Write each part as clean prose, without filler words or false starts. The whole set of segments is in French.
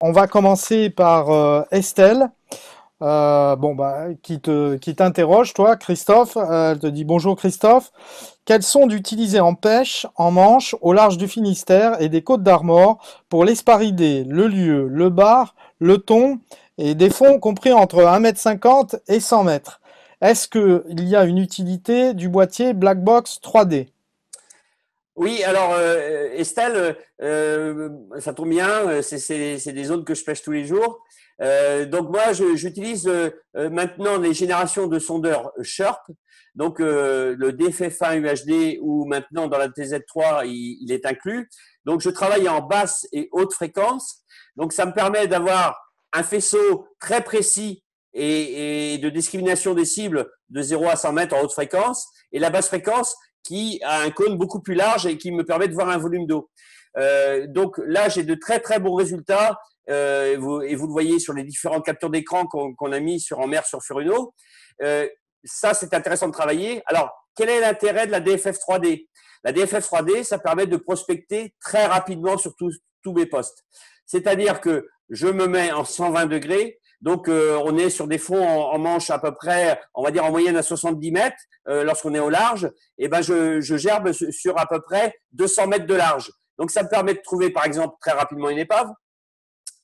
on va commencer par Estelle, qui t'interroge, toi, Christophe. Elle te dit bonjour Christophe. Quelles sondes utilisées en pêche, en Manche, au large du Finistère et des Côtes d'Armor pour l'esparidé, le lieu, le bar, le thon et des fonds compris entre 1,50 m et 100 mètres? Est-ce qu'il y a une utilité du boîtier Black Box 3D? Oui, alors Estelle, ça tombe bien, c'est des zones que je pêche tous les jours. Donc moi, j'utilise maintenant les générations de sondeurs Sharp, donc le DFF1 UHD ou maintenant dans la TZ3, il est inclus. Donc je travaille en basse et haute fréquence. Donc ça me permet d'avoir un faisceau très précis et de discrimination des cibles de 0 à 100 mètres en haute fréquence. Et la basse fréquence, qui a un cône beaucoup plus large et qui me permet de voir un volume d'eau. Donc là, j'ai de très très bons résultats et vous le voyez sur les différents captures d'écran qu'on a mis en mer sur Furuno. Ça, c'est intéressant de travailler. Alors, quel est l'intérêt de la DFF 3D? La DFF 3D, ça permet de prospecter très rapidement sur tous mes postes. C'est-à-dire que je me mets en 120 degrés, donc on est sur des fonds en manche à peu près, on va dire en moyenne à 70 mètres lorsqu'on est au large, et ben je gerbe sur à peu près 200 mètres de large. Donc ça me permet de trouver par exemple très rapidement une épave,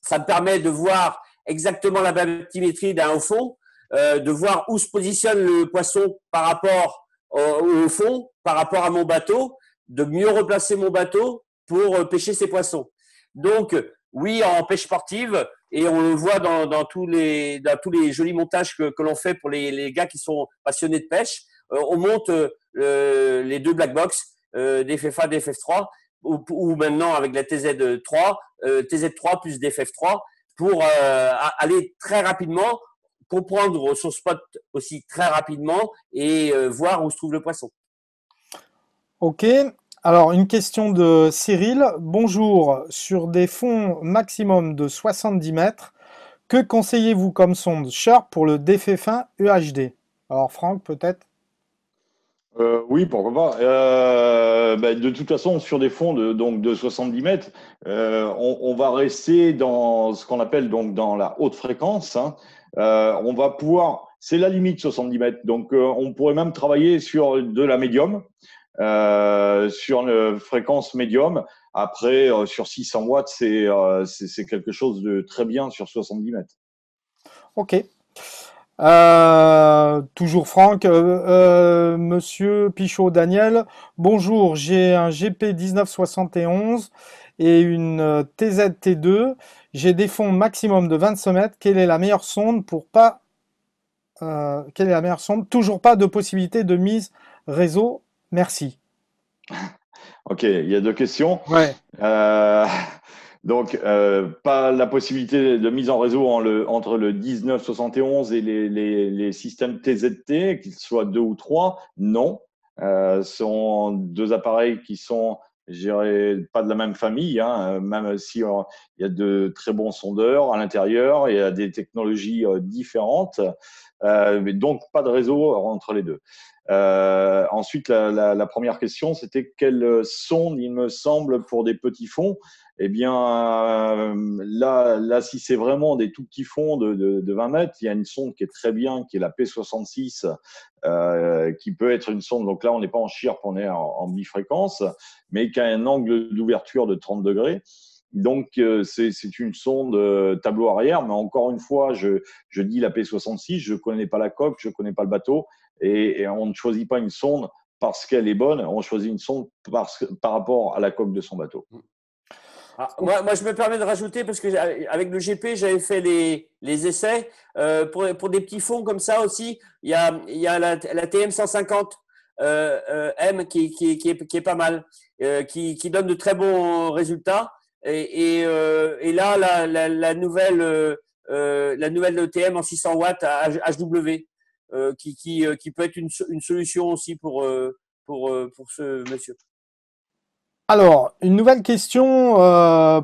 ça me permet de voir exactement la bathymétrie d'un haut fond, de voir où se positionne le poisson par rapport au fond, par rapport à mon bateau, de mieux replacer mon bateau pour pêcher ces poissons. Donc, oui, en pêche sportive, et on le voit dans tous les jolis montages que l'on fait pour les gars qui sont passionnés de pêche, on monte les deux black box, DFF1, DFF3, ou maintenant avec la TZ3, TZ3 plus DFF3, pour aller très rapidement, comprendre son spot aussi très rapidement et voir où se trouve le poisson. Ok. Alors, une question de Cyril. Bonjour. Sur des fonds maximum de 70 mètres, que conseillez-vous comme sonde Sharp pour le défait fin UHD? Alors, Franck, peut-être? Oui, pourquoi pas. De toute façon, sur des fonds donc de 70 mètres, on va rester dans ce qu'on appelle donc dans la haute fréquence, hein. On va pouvoir, c'est la limite 70 mètres. Donc, on pourrait même travailler sur de la médium, sur une fréquence médium. Après, sur 600 watts, c'est quelque chose de très bien sur 70 mètres. Ok. Toujours Franck, Monsieur Pichot Daniel, bonjour, j'ai un GP 1971 et une TZT2, j'ai des fonds maximum de 25 mètres, quelle est la meilleure sonde pour pas, quelle est la meilleure sonde? Toujours pas de possibilité de mise réseau, merci. Ok, il y a deux questions. Ouais. Euh, pas la possibilité de mise en réseau entre le 1971 et les systèmes TZT, qu'ils soient deux ou trois, non. Ce sont deux appareils qui sont, je dirais, pas de la même famille, hein, même si il y a de très bons sondeurs à l'intérieur, il y a des technologies différentes, mais donc pas de réseau entre les deux. Ensuite, la première question, c'était quelle sonde, il me semble, pour des petits fonds. Eh bien, là, si c'est vraiment des tout petits fonds de 20 mètres, il y a une sonde qui est très bien, qui est la P66, qui peut être une sonde. Donc là, on n'est pas en Sharp, on est en bifréquence, mais qui a un angle d'ouverture de 30 degrés. Donc, c'est une sonde tableau arrière, mais encore une fois, je dis la P66, je ne connais pas la coque, je ne connais pas le bateau, et on ne choisit pas une sonde parce qu'elle est bonne, on choisit une sonde par rapport à la coque de son bateau. Ah, moi, je me permets de rajouter parce que avec le GP, j'avais fait les essais pour des petits fonds comme ça aussi. Il y a la TM 150 M qui est pas mal, qui donne de très bons résultats. Et là, la nouvelle ETM en 600 watts à HW qui peut être une solution aussi pour ce monsieur. Alors, une nouvelle question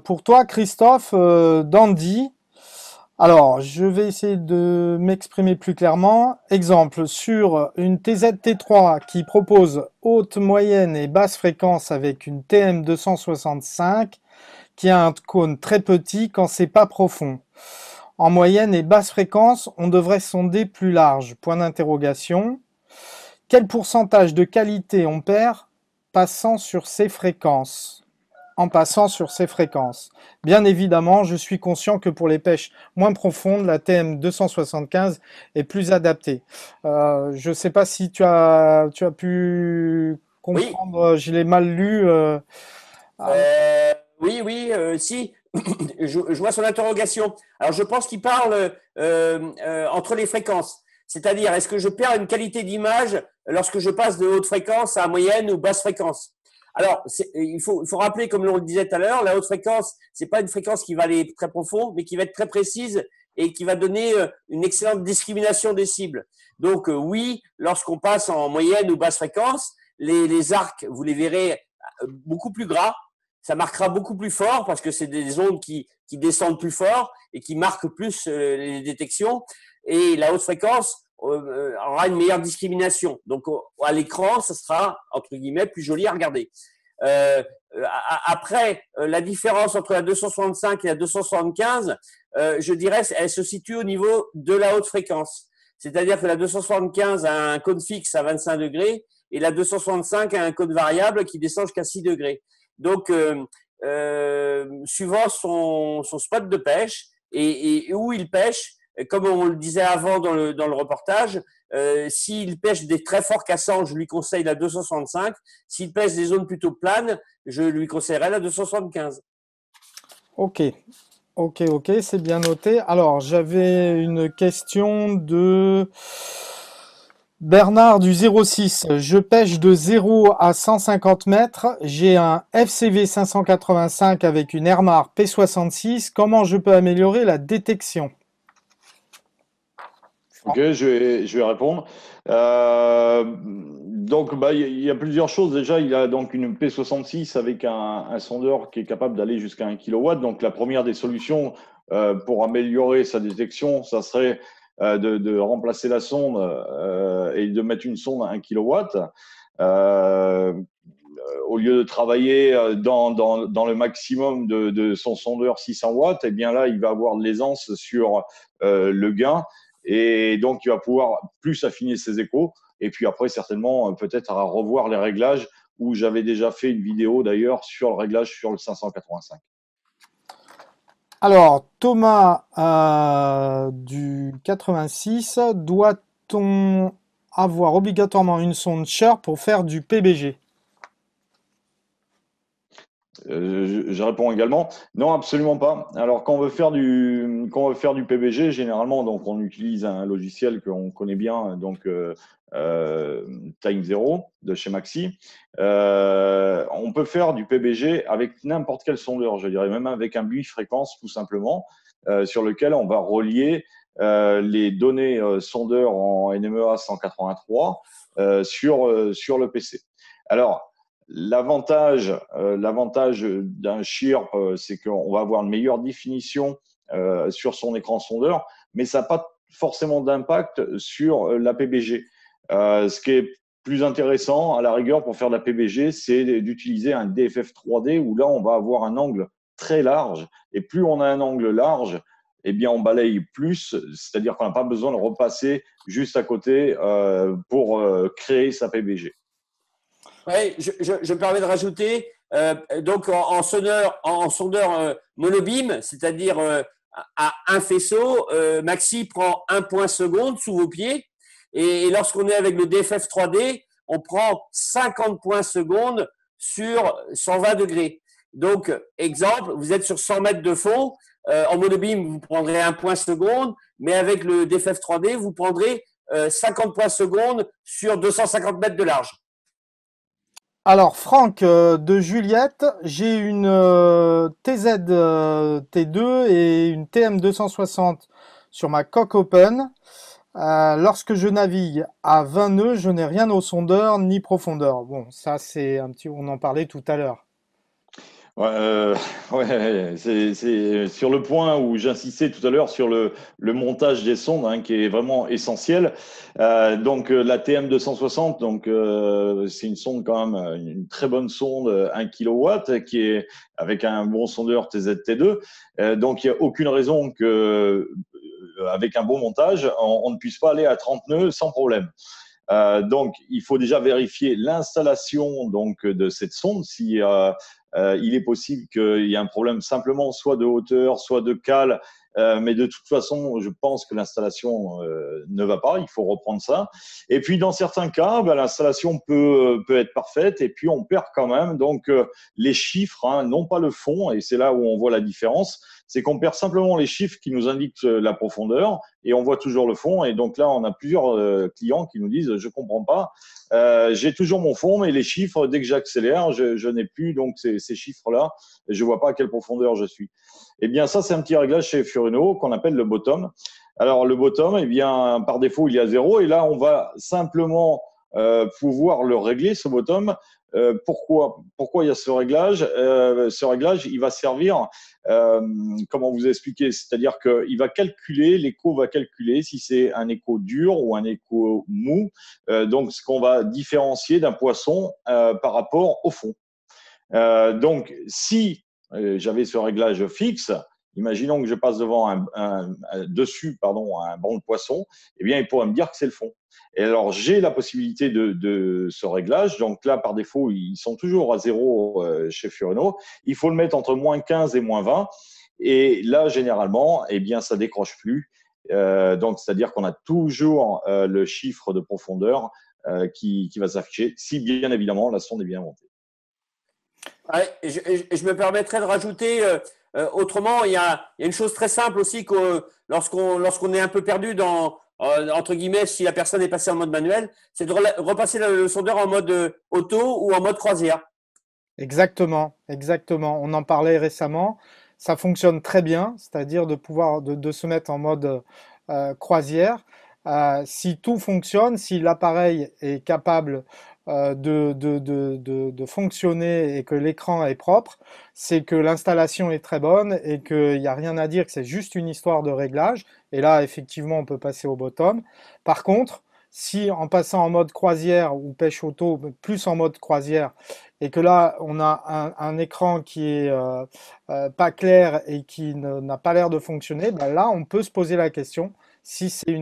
pour toi, Christophe, d'Andy. Alors, je vais essayer de m'exprimer plus clairement. Exemple, sur une TZ-T3 qui propose haute, moyenne et basse fréquence avec une TM265, qui a un cône très petit quand c'est pas profond. En moyenne et basse fréquence, on devrait sonder plus large. Point d'interrogation. Quel pourcentage de qualité on perd passant sur ces fréquences? En passant sur ces fréquences. Bien évidemment, je suis conscient que pour les pêches moins profondes, la TM 275 est plus adaptée. Je ne sais pas si tu as pu Oui, comprendre, je l'ai mal lu. Ah, si, je vois son interrogation. Alors, je pense qu'il parle entre les fréquences. C'est-à-dire, est-ce que je perds une qualité d'image lorsque je passe de haute fréquence à moyenne ou basse fréquence? Alors, il faut rappeler, comme on le disait tout à l'heure, la haute fréquence, c'est pas une fréquence qui va aller très profond, mais qui va être très précise et qui va donner une excellente discrimination des cibles. Donc, oui, lorsqu'on passe en moyenne ou basse fréquence, les arcs, vous les verrez beaucoup plus gras, ça marquera beaucoup plus fort parce que c'est des ondes qui descendent plus fort et qui marquent plus les détections. Et la haute fréquence aura une meilleure discrimination. Donc, à l'écran, ça sera, entre guillemets, plus joli à regarder. Après, la différence entre la 265 et la 275, je dirais, elle se situe au niveau de la haute fréquence. C'est-à-dire que la 275 a un cône fixe à 25 degrés et la 265 a un cône variable qui descend jusqu'à 6 degrés. Donc, suivant son spot de pêche et où il pêche, comme on le disait avant dans le reportage, s'il pêche des très forts cassants, je lui conseille la 265. S'il pêche des zones plutôt planes, je lui conseillerais la 275. ok, ok, c'est bien noté. Alors, j'avais une question de Bernard du 06. Je pêche de 0 à 150 mètres. J'ai un FCV 585 avec une Airmar P66. Comment je peux améliorer la détection? Ok, je vais répondre. Donc, bah, il y a plusieurs choses. Déjà, il a donc une P66 avec un sondeur qui est capable d'aller jusqu'à 1 kW. Donc, la première des solutions pour améliorer sa détection, ça serait de remplacer la sonde et de mettre une sonde à 1 kW. Au lieu de travailler dans le maximum de son sondeur 600 watts, eh bien là, il va avoir de l'aisance sur le gain et donc il va pouvoir plus affiner ses échos. Et puis après, certainement, peut-être à revoir les réglages où j'avais déjà fait une vidéo d'ailleurs sur le réglage sur le 585. Alors, Thomas du 86, doit-on avoir obligatoirement une sonde Shure pour faire du PBG? Je réponds également. Non, absolument pas. Alors, quand on veut faire du PBG, généralement, donc, on utilise un logiciel qu'on connaît bien, donc Time Zero de chez Maxi. On peut faire du PBG avec n'importe quel sondeur, je dirais même avec un buis fréquence tout simplement, sur lequel on va relier les données sondeurs en NMEA 183 sur le PC. Alors, l'avantage d'un Chirp, c'est qu'on va avoir une meilleure définition sur son écran sondeur, mais ça n'a pas forcément d'impact sur la PBG. Ce qui est plus intéressant, à la rigueur, pour faire de la PBG, c'est d'utiliser un DFF 3D où là, on va avoir un angle très large. Et plus on a un angle large, eh bien, on balaye plus, c'est-à-dire qu'on n'a pas besoin de repasser juste à côté pour créer sa PBG. Oui, je me permets de rajouter, donc en sondeur monobime, c'est-à-dire à un faisceau, Maxi prend 1 point seconde sous vos pieds, et lorsqu'on est avec le DFF 3D, on prend 50 points seconde sur 120 degrés. Donc, exemple, vous êtes sur 100 mètres de fond, en monobime, vous prendrez 1 point seconde, mais avec le DFF 3D, vous prendrez 50 points seconde sur 250 mètres de large. Alors, Franck de Juliette, j'ai une TZ T2 et une TM 260 sur ma coque open. Lorsque je navigue à 20 nœuds, je n'ai rien au sondeur ni profondeur. Bon, ça c'est un petit, on en parlait tout à l'heure. Ouais, ouais, c'est sur le point où j'insistais tout à l'heure sur le montage des sondes, hein, qui est vraiment essentiel. La TM260, c'est une sonde quand même, une très bonne sonde, 1 kW, qui est avec un bon sondeur TZT2. Donc il n'y a aucune raison que avec un bon montage, on ne puisse pas aller à 30 nœuds sans problème. Donc, il faut déjà vérifier l'installation de cette sonde. Si il est possible qu'il y ait un problème simplement soit de hauteur, soit de cale, mais de toute façon, je pense que l'installation ne va pas. Il faut reprendre ça. Et puis, dans certains cas, l'installation peut être parfaite et puis on perd quand même. Donc, les chiffres, hein, non pas le fond, et c'est là où on voit la différence. C'est qu'on perd simplement les chiffres qui nous indiquent la profondeur et on voit toujours le fond. Et donc là, on a plusieurs clients qui nous disent je comprends pas, j'ai toujours mon fond, mais les chiffres, dès que j'accélère, je n'ai plus donc ces chiffres-là et je vois pas à quelle profondeur je suis. Eh bien, ça, c'est un petit réglage chez Furuno qu'on appelle le bottom. Alors, le bottom, eh bien, par défaut, il est à 0 et là, on va simplement pouvoir le régler, ce bottom. Pourquoi il y a ce réglage? Ce réglage, il va servir, comment vous expliquer? C'est-à-dire qu'il va calculer, l'écho va calculer si c'est un écho dur ou un écho mou, donc ce qu'on va différencier d'un poisson par rapport au fond. Donc, si j'avais ce réglage fixe, imaginons que je passe devant dessus un banc de poisson, eh bien, il pourrait me dire que c'est le fond. Et alors, j'ai la possibilité de ce réglage. Donc là, par défaut, ils sont toujours à 0 chez Furuno. Il faut le mettre entre moins 15 et moins 20. Et là, généralement, eh bien, ça décroche plus. Donc, c'est-à-dire qu'on a toujours le chiffre de profondeur qui va s'afficher, si bien évidemment la sonde est bien montée. Ouais, je me permettrais de rajouter, autrement, il y a une chose très simple aussi que lorsqu'on est un peu perdu entre guillemets, si la personne est passée en mode manuel, c'est de repasser le sondeur en mode auto ou en mode croisière. Exactement, exactement. On en parlait récemment. Ça fonctionne très bien, c'est-à-dire de pouvoir de se mettre en mode croisière. Si tout fonctionne, si l'appareil est capable de fonctionner et que l'écran est propre, c'est que l'installation est très bonne et qu'il n'y a rien à dire, que c'est juste une histoire de réglage. Et là, effectivement, on peut passer au bottom. Par contre, si en passant en mode croisière ou pêche auto, plus en mode croisière, et que là, on a un écran qui est pas clair et qui n'a pas l'air de fonctionner, ben là, on peut se poser la question si c'est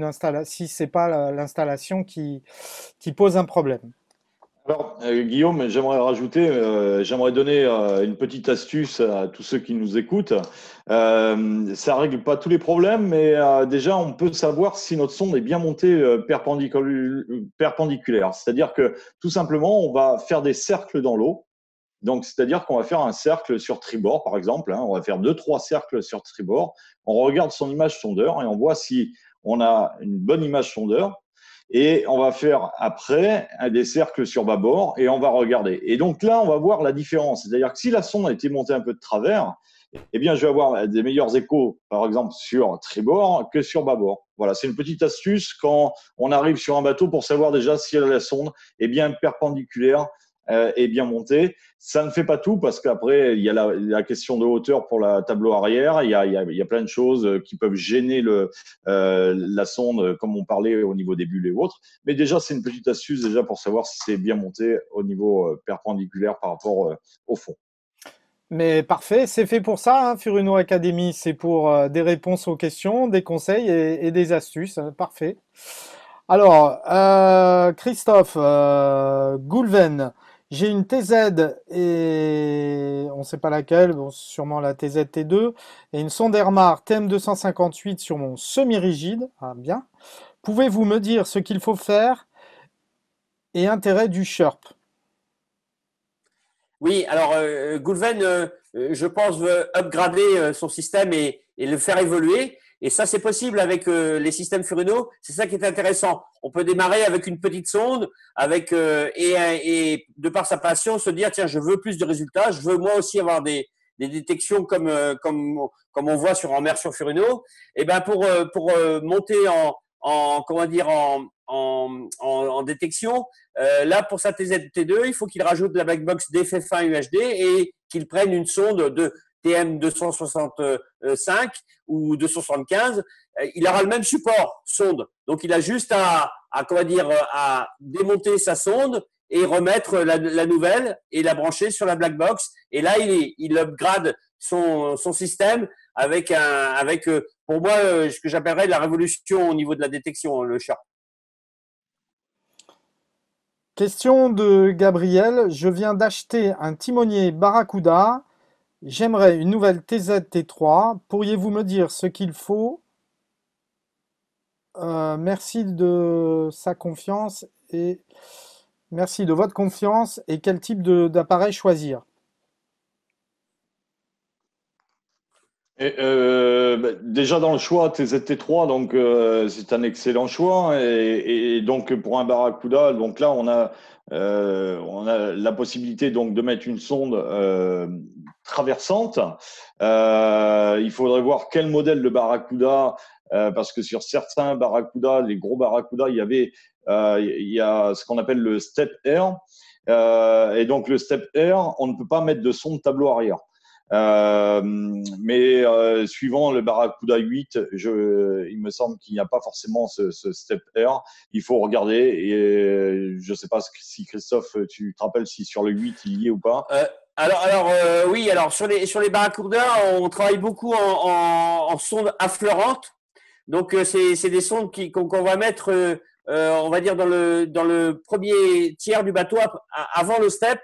si c'est pas l'installation qui pose un problème. Alors, Guillaume, j'aimerais donner une petite astuce à tous ceux qui nous écoutent. Ça règle pas tous les problèmes, mais déjà, on peut savoir si notre sonde est bien montée perpendiculaire. C'est-à-dire que tout simplement, on va faire des cercles dans l'eau. Donc, c'est-à-dire qu'on va faire un cercle sur tribord, par exemple, hein. On va faire 2, 3 cercles sur tribord. On regarde son image sondeur et on voit si on a une bonne image sondeur. Et on va faire après des cercles sur bâbord et on va regarder. Et donc là, on va voir la différence. C'est-à-dire que si la sonde a été montée un peu de travers, eh bien, je vais avoir des meilleurs échos, par exemple, sur tribord que sur bâbord. Voilà, c'est une petite astuce quand on arrive sur un bateau pour savoir déjà si la sonde est bien perpendiculaire et bien montée. Ça ne fait pas tout parce qu'après, il y a la question de hauteur pour la tableau arrière. Il y a plein de choses qui peuvent gêner la sonde, comme on parlait au niveau des bulles et autres. Mais déjà, c'est une petite astuce déjà pour savoir si c'est bien monté au niveau perpendiculaire par rapport au fond. Mais parfait, c'est fait pour ça, hein, Furuno Academy, c'est pour des réponses aux questions, des conseils et des astuces. Parfait. Alors, Christophe, Goulven, j'ai une TZ et on ne sait pas laquelle, bon, sûrement la TZ-T2, et une sonde Airmar TM258 sur mon semi-rigide. Ah, bien. Pouvez-vous me dire ce qu'il faut faire et intérêt du Sherp? Oui, alors Goulven, je pense, veut upgrader son système et le faire évoluer. Et ça, c'est possible avec les systèmes Furuno. C'est ça qui est intéressant. On peut démarrer avec une petite sonde, et de par sa passion, se dire tiens, je veux plus de résultats. Je veux moi aussi avoir des détections comme on voit en mer sur Furuno. Et ben pour monter comment dire en détection. Là, pour sa TZ-T2, il faut qu'il rajoute la black box d'effet fin UHD et qu'il prenne une sonde de TM 265 ou 275. Il aura le même support sonde. Donc, il a juste à démonter sa sonde et remettre la nouvelle et la brancher sur la black box. Et là, il upgrade son système avec pour moi, ce que j'appellerais la révolution au niveau de la détection, le Sharp. Question de Gabriel. Je viens d'acheter un timonier Barracuda. J'aimerais une nouvelle TZ-T3. Pourriez-vous me dire ce qu'il faut? Merci de sa confiance et merci de votre confiance et quel type d'appareil choisir? Déjà dans le choix TZT3, donc c'est un excellent choix et donc pour un Barracuda, donc là on a la possibilité donc de mettre une sonde traversante. Il faudrait voir quel modèle de Barracuda parce que sur certains Barracuda, les gros Barracuda, il y a ce qu'on appelle le Step Air et donc le Step Air, on ne peut pas mettre de sonde tableau arrière. Mais suivant le Barracuda 8, il me semble qu'il n'y a pas forcément ce Step Air. Il faut regarder et je ne sais pas si Christophe, tu te rappelles si sur le 8 il y est ou pas. Oui, alors sur les Barracuda, on travaille beaucoup en sonde affleurante. Donc c'est des sondes qu'on va mettre, on va dire dans le premier tiers du bateau avant le step.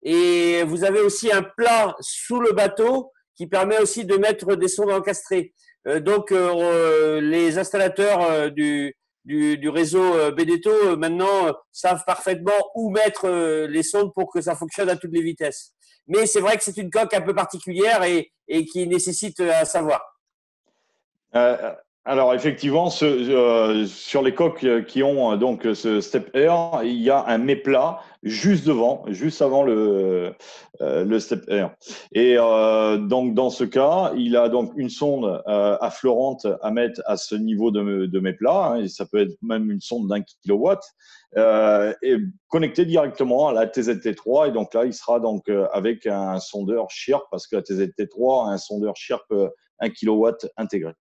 Et vous avez aussi un plat sous le bateau qui permet aussi de mettre des sondes encastrées. Les installateurs du réseau Beneteau maintenant savent parfaitement où mettre les sondes pour que ça fonctionne à toutes les vitesses. Mais c'est vrai que c'est une coque un peu particulière et qui nécessite à savoir. Alors effectivement, sur les coques qui ont donc ce Step Air, il y a un méplat juste devant, juste avant le Step Air. Et donc dans ce cas, il a donc une sonde affleurante à mettre à ce niveau de méplat, hein, et ça peut être même une sonde d'1 kilowatt, et connectée directement à la TZT3. Et donc là, il sera donc avec un sondeur Sharp parce que la TZT3 a un sondeur Sharp 1 kilowatt intégré.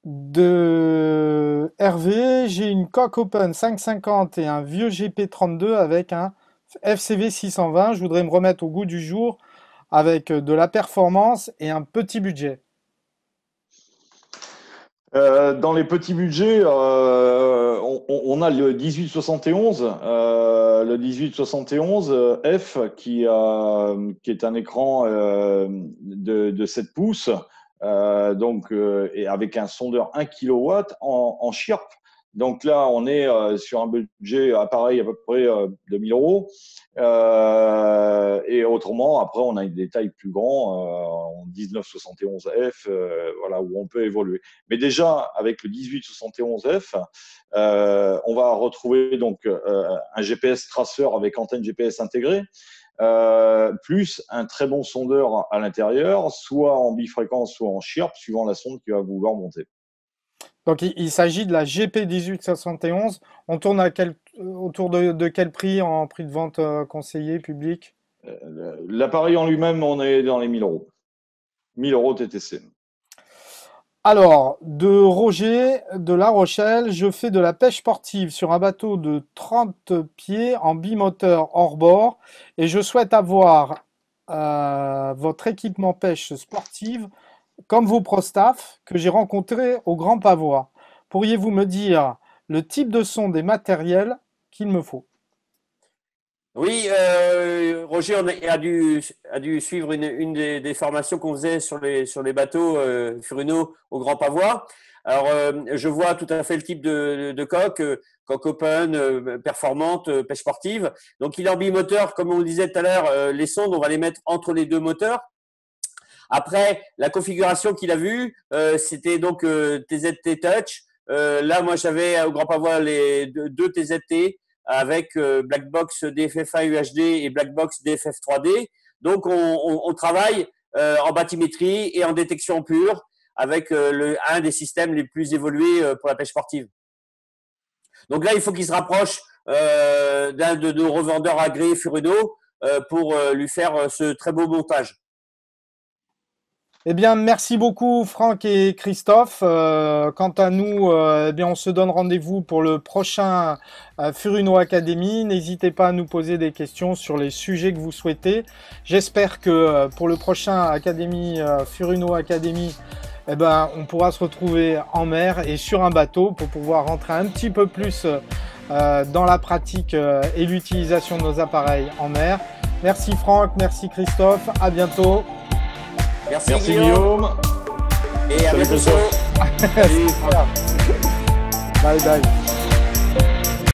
De Hervé, j'ai une coque Open 550 et un vieux GP32 avec un FCV 620. Je voudrais me remettre au goût du jour avec de la performance et un petit budget. Dans les petits budgets, on a le 1871, le 1871 F qui est un écran de 7 pouces. Et avec un sondeur 1 kW en Sharp. Donc là, on est sur un budget appareil à peu près de 1000 euros. Et autrement, après, on a des tailles plus grands en 1971F, voilà, où on peut évoluer. Mais déjà, avec le 1871F, on va retrouver donc un GPS traceur avec antenne GPS intégrée. Plus un très bon sondeur à l'intérieur, soit en bifréquence, soit en Sharp, suivant la sonde qu'il va vouloir monter. Donc il s'agit de la GP1871. On tourne autour de quel prix en prix de vente conseillé public? L'appareil en lui-même, on est dans les 1000 euros. 1000 euros TTC. Alors, de Roger de La Rochelle, je fais de la pêche sportive sur un bateau de 30 pieds en bimoteur hors-bord et je souhaite avoir votre équipement pêche sportive comme vos prostaffs que j'ai rencontrés au Grand Pavois. Pourriez-vous me dire le type de sonde et matériel qu'il me faut? Oui, Roger a dû suivre une des formations qu'on faisait sur les bateaux Furuno au Grand Pavois. Alors, je vois tout à fait le type de coque, coque open, performante, pêche sportive. Donc, il est en bimoteur, comme on le disait tout à l'heure, les sondes, on va les mettre entre les deux moteurs. Après, la configuration qu'il a vue, c'était donc TZT Touch. Là, moi, j'avais au Grand Pavois les deux TZT avec Blackbox DFF1 UHD et Blackbox DFF 3D. Donc, on travaille en bathymétrie et en détection pure avec un des systèmes les plus évolués pour la pêche sportive. Donc là, il faut qu'il se rapproche d'un de nos revendeurs agréés Furuno pour lui faire ce très beau montage. Eh bien, merci beaucoup Franck et Christophe. Quant à nous, eh bien, on se donne rendez-vous pour le prochain Furuno Academy. N'hésitez pas à nous poser des questions sur les sujets que vous souhaitez. J'espère que pour le prochain Academy, Furuno Academy, eh ben, on pourra se retrouver en mer et sur un bateau pour pouvoir rentrer un petit peu plus dans la pratique et l'utilisation de nos appareils en mer. Merci Franck, merci Christophe, à bientôt. Merci Guillaume. Et à bientôt. Bye bye.